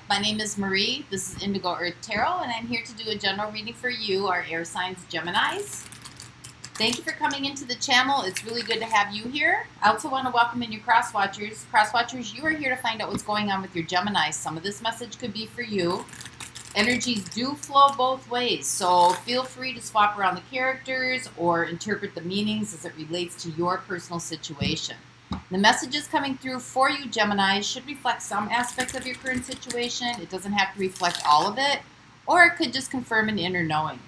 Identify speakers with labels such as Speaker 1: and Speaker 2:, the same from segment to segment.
Speaker 1: My name is Marie. This is Indigo Earth Tarot, and I'm here to do a general reading for you, our air signs, Geminis. Thank you for coming into the channel. It's really good to have you here. I also want to welcome in your cross-watchers. Cross-watchers, you are here to find out what's going on with your Geminis. Some of this message could be for you. Energies do flow both ways, so feel free to swap around the characters or interpret the meanings as it relates to your personal situation. The messages coming through for you, Gemini, should reflect some aspects of your current situation. It doesn't have to reflect all of it, or it could just confirm an inner knowing.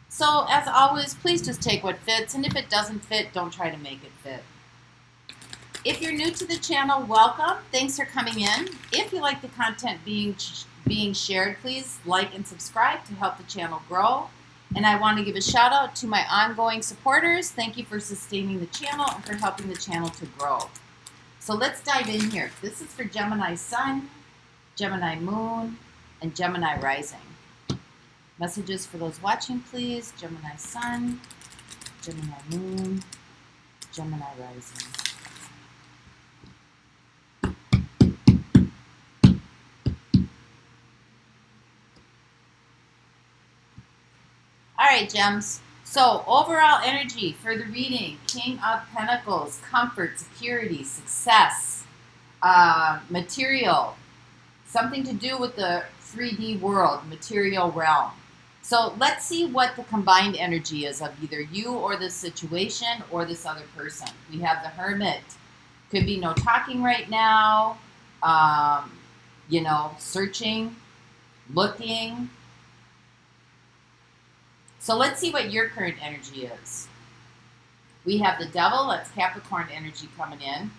Speaker 1: So, as always, please just take what fits, and if it doesn't fit, don't try to make it fit. If you're new to the channel, welcome. Thanks for coming in. If you like the content being shared, please like and subscribe to help the channel grow. And I want to give a shout out to my ongoing supporters. Thank you for sustaining the channel and for helping the channel to grow. So let's dive in here. This is for Gemini Sun, Gemini Moon, and Gemini Rising. Messages for those watching, please. Gemini Sun, Gemini Moon, Gemini Rising. All right, Gems. So overall energy for the reading, King of Pentacles, comfort, security, success, material, something to do with the 3D world, material realm. So let's see what the combined energy is of either you or this situation or this other person. We have the Hermit. Could be no talking right now, searching, looking. So let's see what your current energy is. We have the Devil, that's Capricorn energy coming in.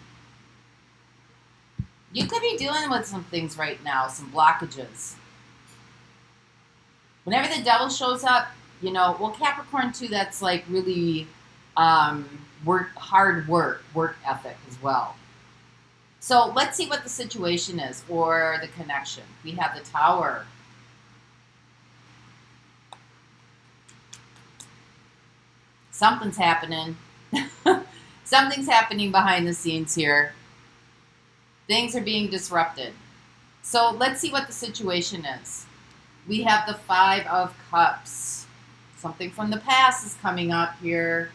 Speaker 1: You could be dealing with some things right now, some blockages. Whenever the Devil shows up, Capricorn too, that's like really hard work ethic as well. So let's see what the situation is or the connection. We have the Tower. Something's happening. Something's happening behind the scenes here. Things are being disrupted. So let's see what the situation is. We have the Five of Cups. Something from the past is coming up here.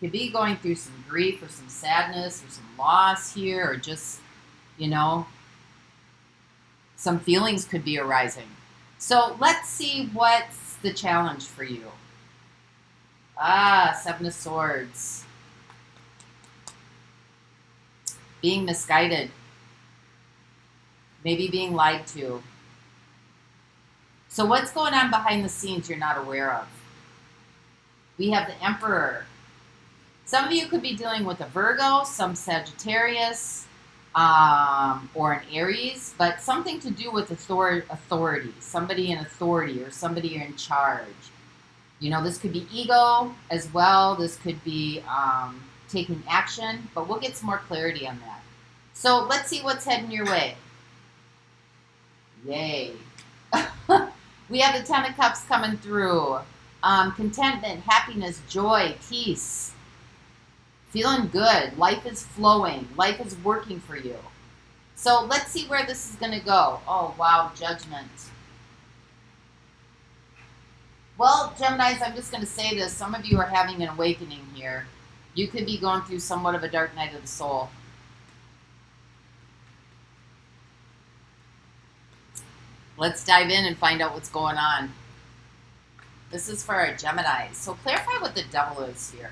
Speaker 1: Could be going through some grief or some sadness or some loss here, or just, some feelings could be arising. So let's see what's the challenge for you. Seven of Swords. Being misguided. Maybe being lied to. So what's going on behind the scenes you're not aware of? We have the Emperor. Some of you could be dealing with a Virgo, some Sagittarius, or an Aries, but something to do with authority, somebody in authority or somebody in charge. This could be ego as well. This could be taking action, but we'll get some more clarity on that. So let's see what's heading your way. Yay. We have the Ten of Cups coming through. Contentment, happiness, joy, peace. Feeling good. Life is flowing. Life is working for you. So let's see where this is going to go. Oh, wow. Judgment. Well, Geminis, I'm just going to say this. Some of you are having an awakening here. You could be going through somewhat of a dark night of the soul. Let's dive in and find out what's going on. This is for our Geminis. So clarify what the Devil is here.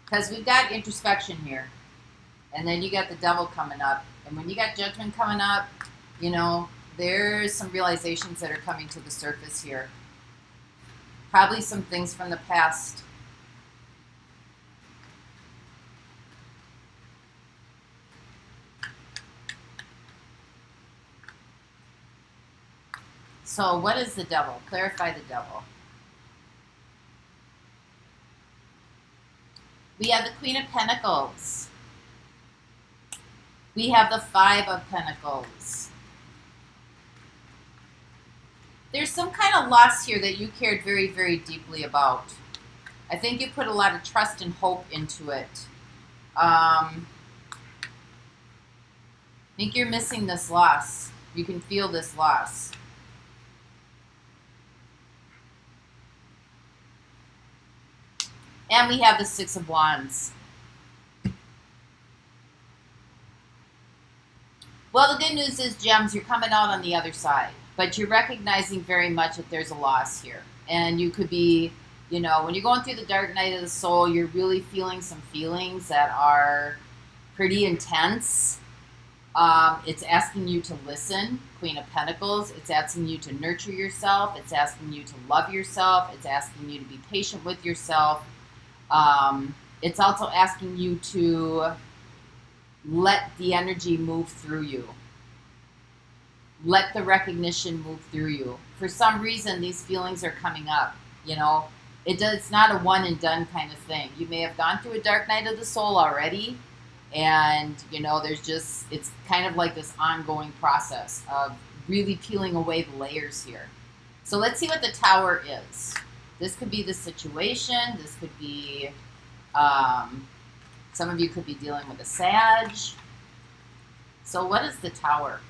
Speaker 1: Because we've got introspection here. And then you got the Devil coming up. And when you got Judgment coming up, there's some realizations that are coming to the surface here. Probably some things from the past. So what is the Devil? Clarify the Devil. We have the Queen of Pentacles. We have the Five of Pentacles. There's some kind of loss here that you cared very, very deeply about. I think you put a lot of trust and hope into it. I think you're missing this loss. You can feel this loss. And we have the Six of Wands. Well, the good news is, Gems, you're coming out on the other side. But you're recognizing very much that there's a loss here. And you could be, you know, when you're going through the dark night of the soul, you're really feeling some feelings that are pretty intense. It's asking you to listen, Queen of Pentacles. It's asking you to nurture yourself. It's asking you to love yourself. It's asking you to be patient with yourself. It's also asking you to let the energy move through you. Let the recognition move through you. For some reason, these feelings are coming up. You know, it's not a one and done kind of thing. You may have gone through a dark night of the soul already, and you know, it's kind of like this ongoing process of really peeling away the layers here. So let's see what the Tower is. This could be the situation. This could be, some of you could be dealing with a Sag. So what is the Tower?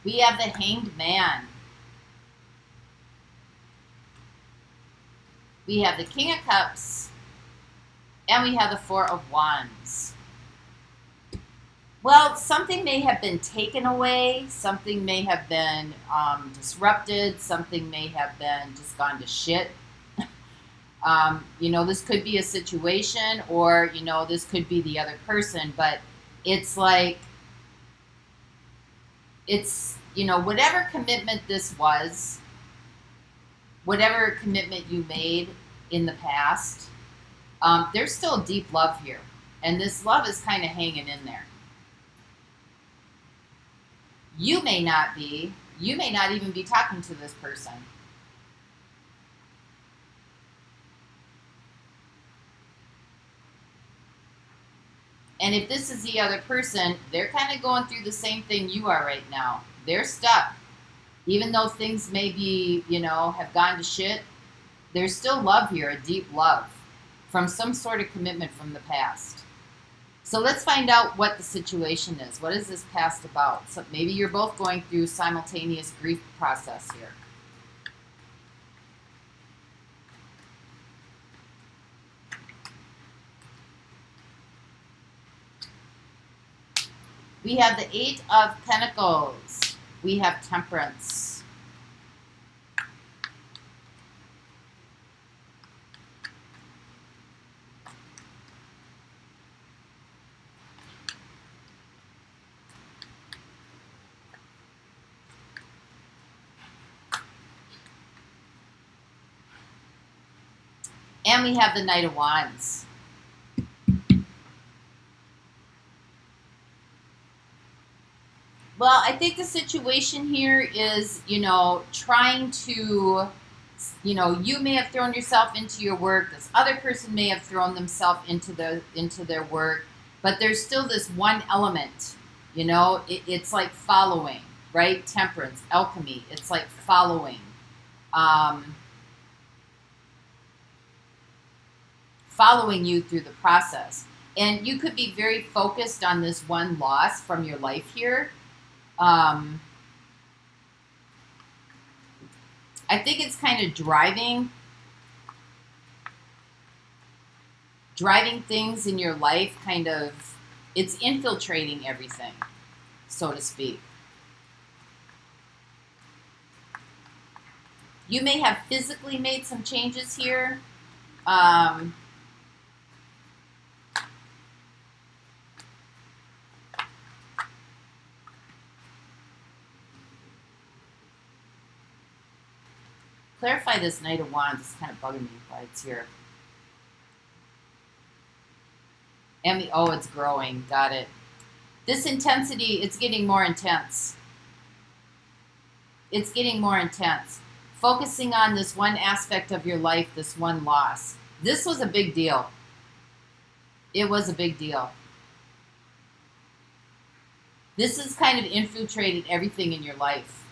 Speaker 1: We have the Hanged Man. We have the King of Cups. And we have the Four of Wands. Well, something may have been taken away. Something may have been disrupted. Something may have been just gone to shit. You know, this could be a situation, or, you know, this could be the other person. But it's like, it's, you know, whatever commitment this was, whatever commitment you made in the past, there's still deep love here. And this love is kind of hanging in there. You may not even be talking to this person. And if this is the other person, they're kind of going through the same thing you are right now. They're stuck. Even though things may be, you know, have gone to shit, there's still love here, a deep love from some sort of commitment from the past. So let's find out what the situation is. What is this past about? So maybe you're both going through simultaneous grief process here. We have the Eight of Pentacles. We have Temperance. And we have the Knight of Wands. Well, I think the situation here is, you know, trying to, you know, you may have thrown yourself into your work. This other person may have thrown themselves into their work, but there's still this one element, you know, it's like following, right? Temperance, alchemy. It's like following, following you through the process. And you could be very focused on this one loss from your life here. I think it's kind of driving things in your life, kind of, it's infiltrating everything, so to speak. You may have physically made some changes here. Clarify this Knight of Wands. It's kind of bugging me why it's here. And oh, it's growing. Got it. This intensity, it's getting more intense. It's getting more intense. Focusing on this one aspect of your life, this one loss. This was a big deal. It was a big deal. This has kind of infiltrated everything in your life.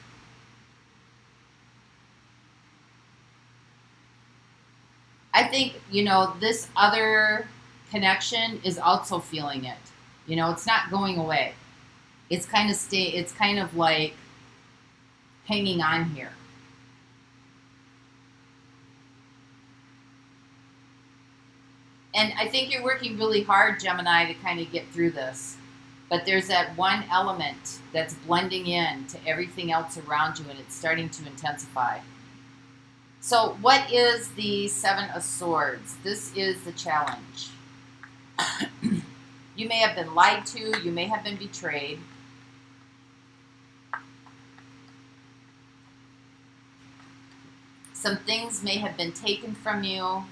Speaker 1: I think, you know, this other connection is also feeling it. You know, it's not going away. It's kind of like hanging on here. And I think you're working really hard, Gemini, to kind of get through this. But there's that one element that's blending in to everything else around you, and it's starting to intensify. So what is the Seven of Swords? This is the challenge. You may have been lied to. You may have been betrayed. Some things may have been taken from you.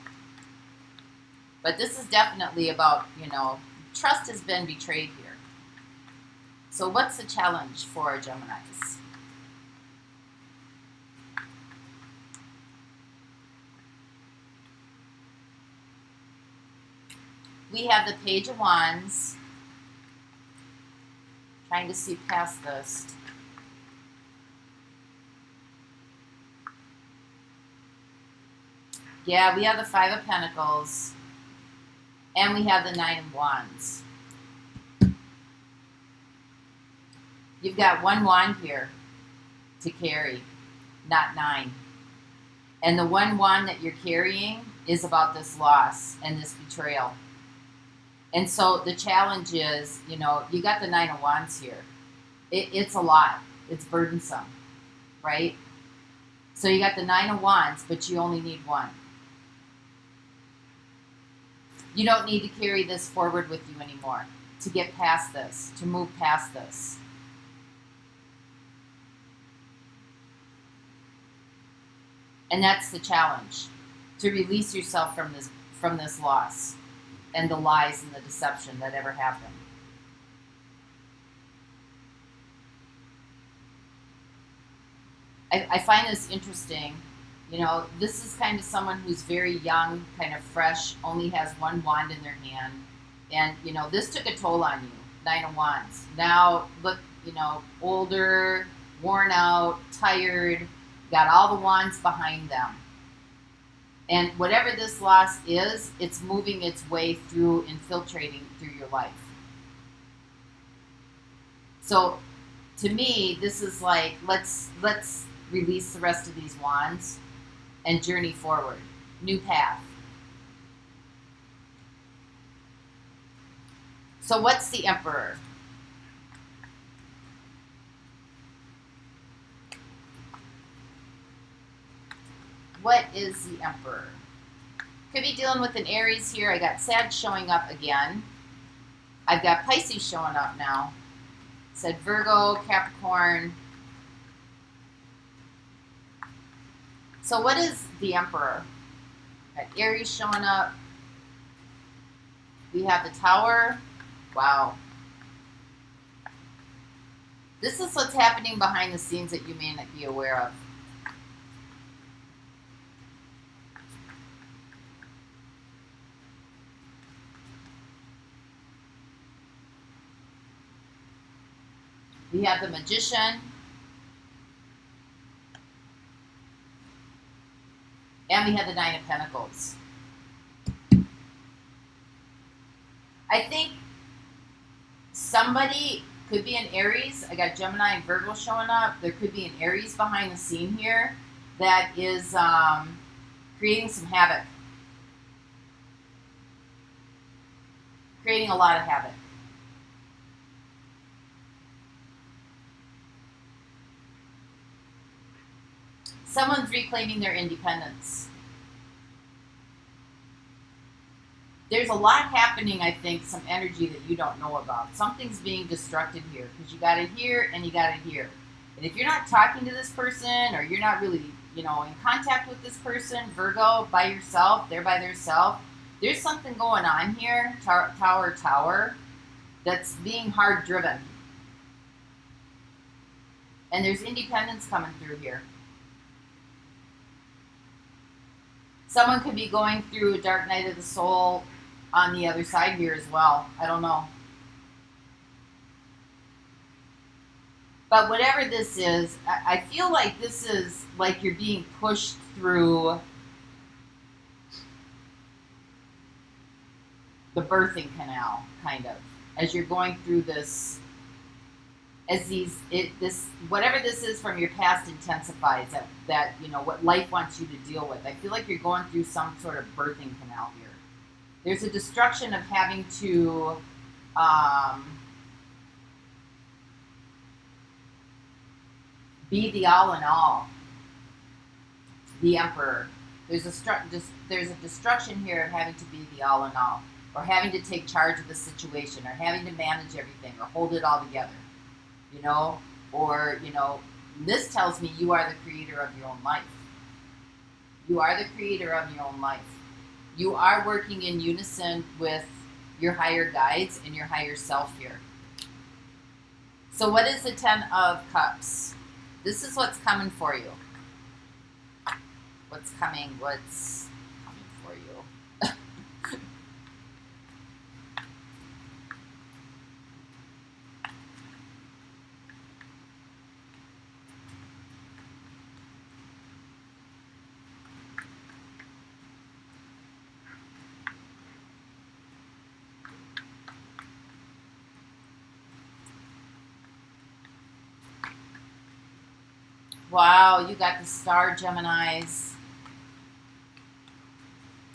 Speaker 1: But this is definitely about, you know, trust has been betrayed here. So what's the challenge for our Geminis? We have the Page of Wands. Trying to see past this. Yeah, we have the Five of Pentacles. And we have the Nine of Wands. You've got one wand here to carry, not 9. And the one wand that you're carrying is about this loss and this betrayal. And so the challenge is, you know, you got the 9 of Wands here. It's a lot. It's burdensome, right? So you got the 9 of Wands, but you only need one. You don't need to carry this forward with you anymore to get past this, to move past this. And that's the challenge, to release yourself from this loss and the lies and the deception that ever happened. I find this interesting. You know, this is kind of someone who's very young, kind of fresh, only has one wand in their hand. And, you know, this took a toll on you, 9 of Wands. Now, look, you know, older, worn out, tired, got all the wands behind them. And whatever this loss is, it's moving its way through, infiltrating through your life. So, to me, this is like, let's release the rest of these wands and journey forward. New path. So what's the Emperor? What is the Emperor? Could be dealing with an Aries here. I got Sag showing up again. I've got Pisces showing up now. Said Virgo, Capricorn. So what is the Emperor? Got Aries showing up. We have the Tower. Wow. This is what's happening behind the scenes that you may not be aware of. We have the Magician. And we have the Nine of Pentacles. I think somebody could be an Aries. I got Gemini and Virgo showing up. There could be an Aries behind the scene here that is creating some havoc. Creating a lot of havoc. Someone's reclaiming their independence. There's a lot happening, I think, some energy that you don't know about. Something's being destructed here because you got it here and you got it here. And if you're not talking to this person or you're not really, you know, in contact with this person, Virgo, by yourself, they're by themselves, There's something going on here, tower, that's being hard driven. And there's independence coming through here. Someone could be going through a dark night of the soul on the other side here as well. I don't know. But whatever this is, I feel like this is like you're being pushed through the birthing canal, kind of, as you're going through this, as whatever this is from your past intensifies that you know what life wants you to deal with. I feel like you're going through some sort of birthing canal here. There's a destruction of having to be the all in all, the emperor. There's a destruction here of having to be the all in all, or having to take charge of the situation, or having to manage everything, or hold it all together. You know, or, you know, this tells me you are the creator of your own life. You are the creator of your own life. You are working in unison with your higher guides and your higher self here. So what is the 10 of Cups? This is what's coming for you. What's coming for you? Wow, you got the star, Geminis.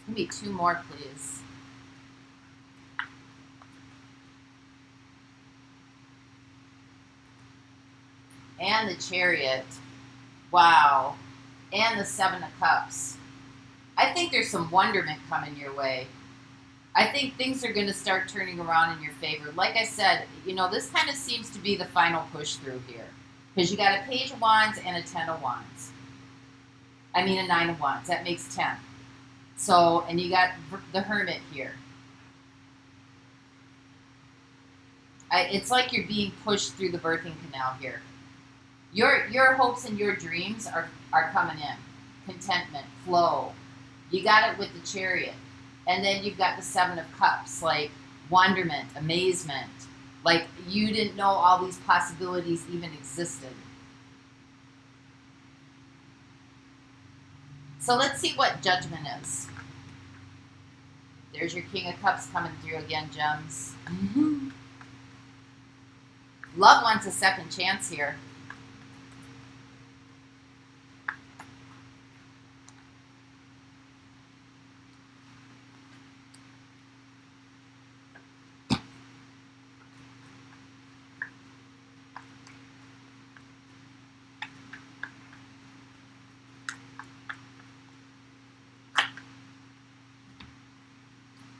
Speaker 1: Give me 2 more, please. And the Chariot. Wow. And the 7 of Cups. I think there's some wonderment coming your way. I think things are going to start turning around in your favor. Like I said, you know, this kind of seems to be the final push through here. Because you got a Page of Wands and a 10 of Wands. I mean a 9 of Wands. That makes 10. So, and you got the Hermit here. It's like you're being pushed through the birthing canal here. Your hopes and your dreams are coming in. Contentment, flow. You got it with the Chariot. And then you've got the 7 of Cups, like wonderment, amazement. Like you didn't know all these possibilities even existed. So let's see what Judgment is. There's your King of Cups coming through again, Gems. Mm-hmm. Love wants a second chance here.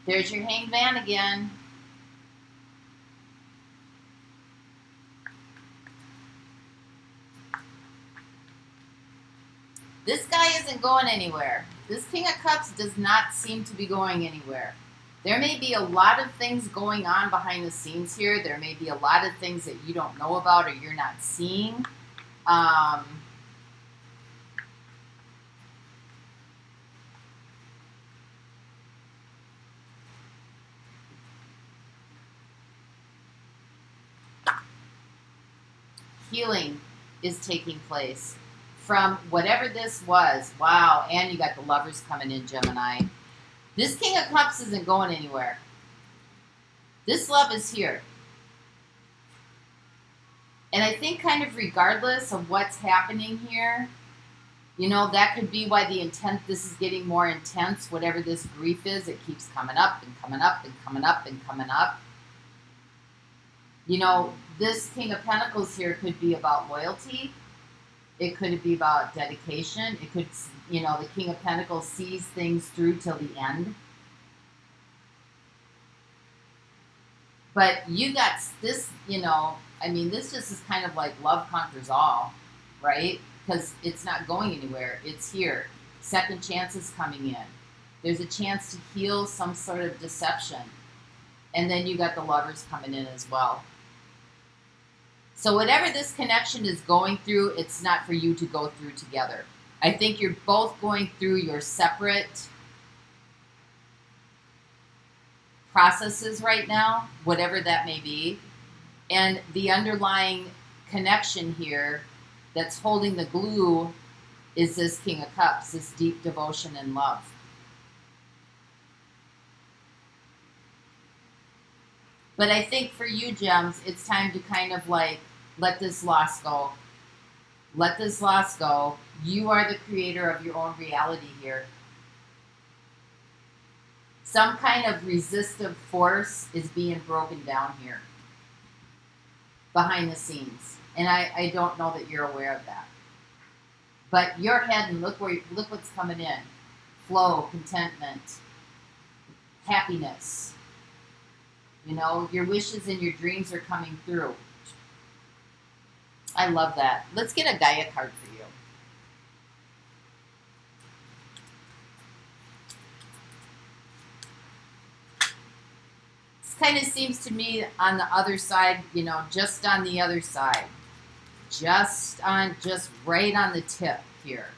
Speaker 1: There's your Hanged Man again. This guy isn't going anywhere. This King of Cups does not seem to be going anywhere. There may be a lot of things going on behind the scenes here. There may be a lot of things that you don't know about or you're not seeing. Healing is taking place from whatever this was. Wow, and you got the Lovers coming in, Gemini. This King of Cups isn't going anywhere. This love is here. And I think kind of regardless of what's happening here, you know, that could be why this is getting more intense. Whatever this grief is, it keeps coming up and coming up and coming up and coming up. You know, this King of Pentacles here could be about loyalty. It could be about dedication. It could, you know, the King of Pentacles sees things through till the end. But you got this, you know, I mean, this just is kind of like love conquers all, right? Because it's not going anywhere. It's here. Second chances coming in. There's a chance to heal some sort of deception. And then you got the Lovers coming in as well. So whatever this connection is going through, it's not for you to go through together. I think you're both going through your separate processes right now, whatever that may be. And the underlying connection here that's holding the glue is this King of Cups, this deep devotion and love. But I think for you, Gems, it's time to kind of like let this loss go. Let this loss go. You are the creator of your own reality here. Some kind of resistive force is being broken down here behind the scenes. And I don't know that you're aware of that. But you're heading, look what's coming in. Flow, contentment, happiness. You know, your wishes and your dreams are coming through. I love that. Let's get a Gaia card for you. This kind of seems to me on the other side, you know, just on the other side. Just right on the tip here.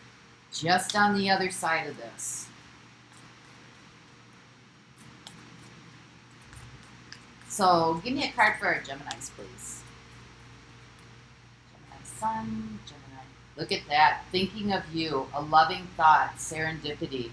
Speaker 1: Just on the other side of this. So give me a card for our Geminis, please. Gemini Sun, Gemini. Look at that. Thinking of you. A loving thought. Serendipity.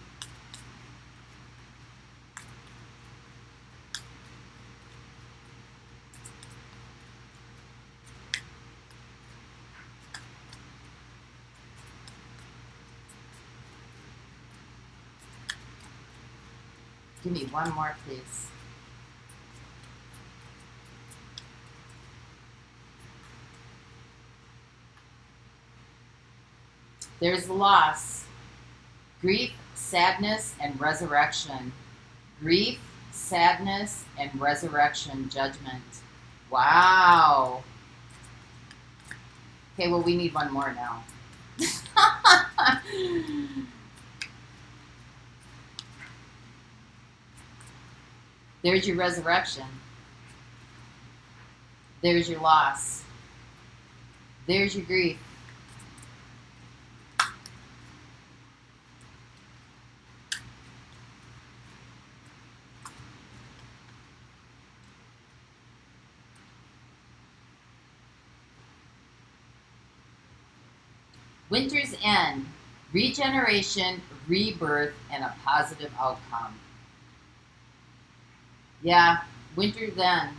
Speaker 1: Give me one more, please. There's loss, grief, sadness, and resurrection. Grief, sadness, and resurrection, judgment. Wow. Okay, well, we need one more now. There's your resurrection. There's your loss. There's your grief. Winter's end, regeneration, rebirth, and a positive outcome. Yeah, winter's end.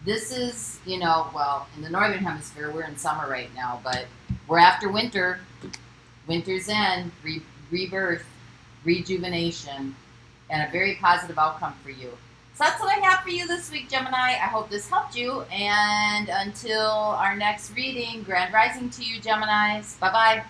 Speaker 1: This is, you know, well, in the Northern Hemisphere, we're in summer right now, but we're after winter. Winter's end, rebirth, rejuvenation, and a very positive outcome for you. So that's what I have for you this week, Gemini. I hope this helped you. And until our next reading, Grand Rising to you, Geminis. Bye-bye.